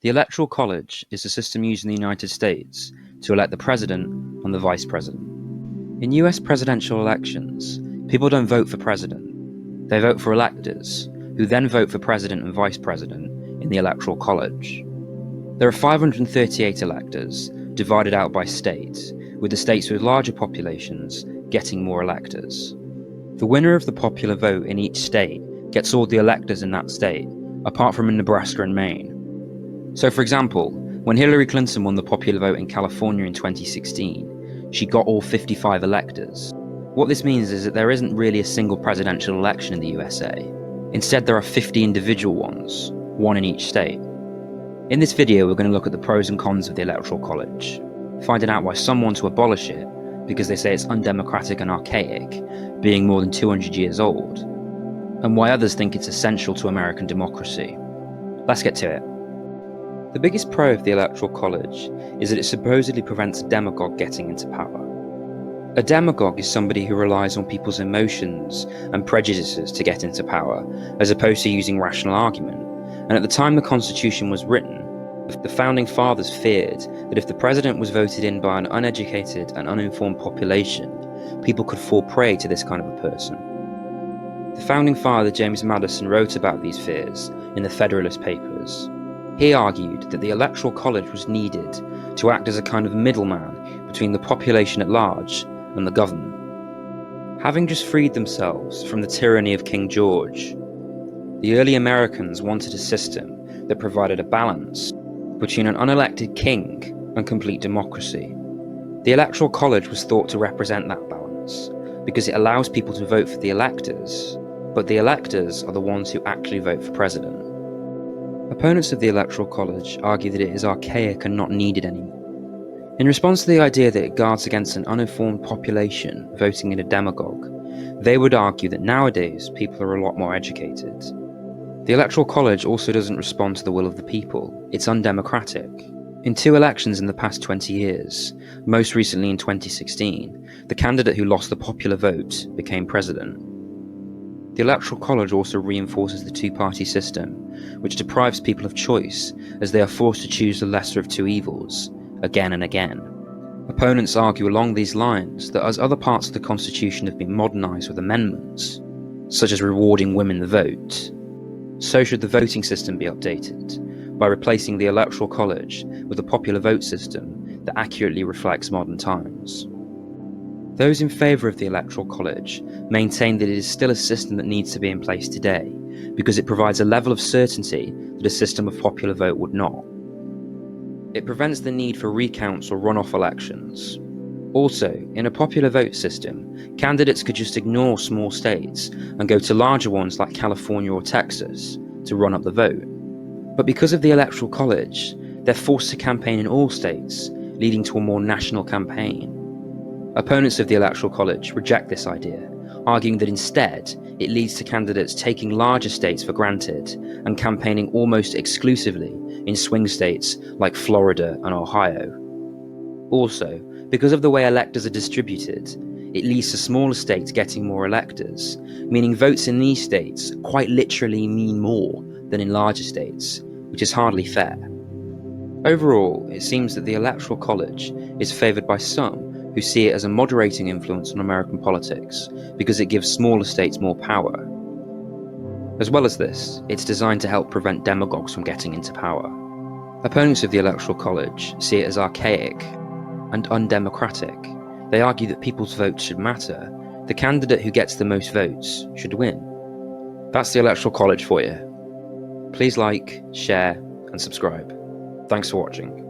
The Electoral College is a system used in the United States to elect the president and the vice president. In US presidential elections, people don't vote for president. They vote for electors, who then vote for president and vice president in the Electoral College. There are 538 electors, divided out by state, with the states with larger populations getting more electors. The winner of the popular vote in each state gets all the electors in that state, apart from in Nebraska and Maine. So for example, when Hillary Clinton won the popular vote in California in 2016, she got all 55 electors. What this means is that there isn't really a single presidential election in the USA. Instead, there are 50 individual ones, one in each state. In this video, we're going to look at the pros and cons of the Electoral College, finding out why some want to abolish it because they say it's undemocratic and archaic, being more than 200 years old, and why others think it's essential to American democracy. Let's get to it. The biggest pro of the Electoral College is that it supposedly prevents a demagogue getting into power. A demagogue is somebody who relies on people's emotions and prejudices to get into power, as opposed to using rational argument. And at the time the Constitution was written, the Founding Fathers feared that if the president was voted in by an uneducated and uninformed population, people could fall prey to this kind of a person. The Founding Father James Madison wrote about these fears in the Federalist Papers. He argued that the Electoral College was needed to act as a kind of middleman between the population at large and the government. Having just freed themselves from the tyranny of King George, the early Americans wanted a system that provided a balance between an unelected king and complete democracy. The Electoral College was thought to represent that balance because it allows people to vote for the electors, but the electors are the ones who actually vote for president. Opponents of the Electoral College argue that it is archaic and not needed anymore. In response to the idea that it guards against an uninformed population voting in a demagogue, they would argue that nowadays people are a lot more educated. The Electoral College also doesn't respond to the will of the people. It's undemocratic. In 2 elections in the past 20 years, most recently in 2016, the candidate who lost the popular vote became president. The Electoral College also reinforces the two-party system, which deprives people of choice as they are forced to choose the lesser of 2 evils, again and again. Opponents argue along these lines that as other parts of the Constitution have been modernised with amendments, such as rewarding women the vote, so should the voting system be updated by replacing the Electoral College with a popular vote system that accurately reflects modern times. Those in favour of the Electoral College maintain that it is still a system that needs to be in place today because it provides a level of certainty that a system of popular vote would not. It prevents the need for recounts or runoff elections. Also, in a popular vote system, candidates could just ignore small states and go to larger ones like California or Texas to run up the vote. But because of the Electoral College, they're forced to campaign in all states, leading to a more national campaign. Opponents of the Electoral College reject this idea, arguing that instead it leads to candidates taking larger states for granted and campaigning almost exclusively in swing states like Florida and Ohio. Also, because of the way electors are distributed, it leads to smaller states getting more electors, meaning votes in these states quite literally mean more than in larger states, which is hardly fair. Overall, it seems that the Electoral College is favoured by some who see it as a moderating influence on American politics because it gives smaller states more power. As well as this, it's designed to help prevent demagogues from getting into power. Opponents of the Electoral College see it as archaic and undemocratic. They argue that people's votes should matter. The candidate who gets the most votes should win. That's the Electoral College for you. Please like, share, and subscribe. Thanks for watching.